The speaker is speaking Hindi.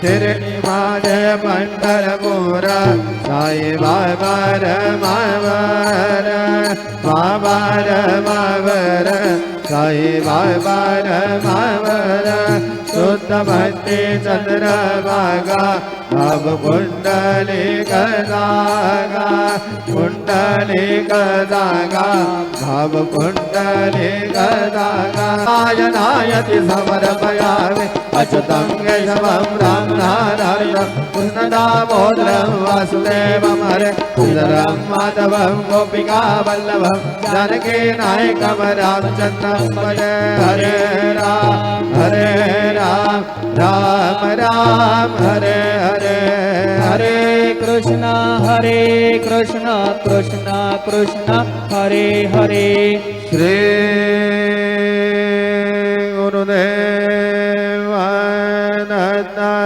शिर्डी पंढरपूर साई बाबा रमावर बाबा रमावर साई बाबा रमावर शुद्ध भक्ति चंद्रभागा भाव कुंडलिक जागा कुंडलिक जागा भाव कुंडलिक जागा नायनायति समर्पयामि अच्युतं केशवं राम नारायणं कृष्णदामोदरं वासुदेवं हरे श्रीधरं माधवं गोपिका वल्लभं जानकी नायकं रामचन्द्रं भजे हरे राम राम राम हरे हरे हरे कृष्ण कृष्ण कृष्ण हरे हरे श्री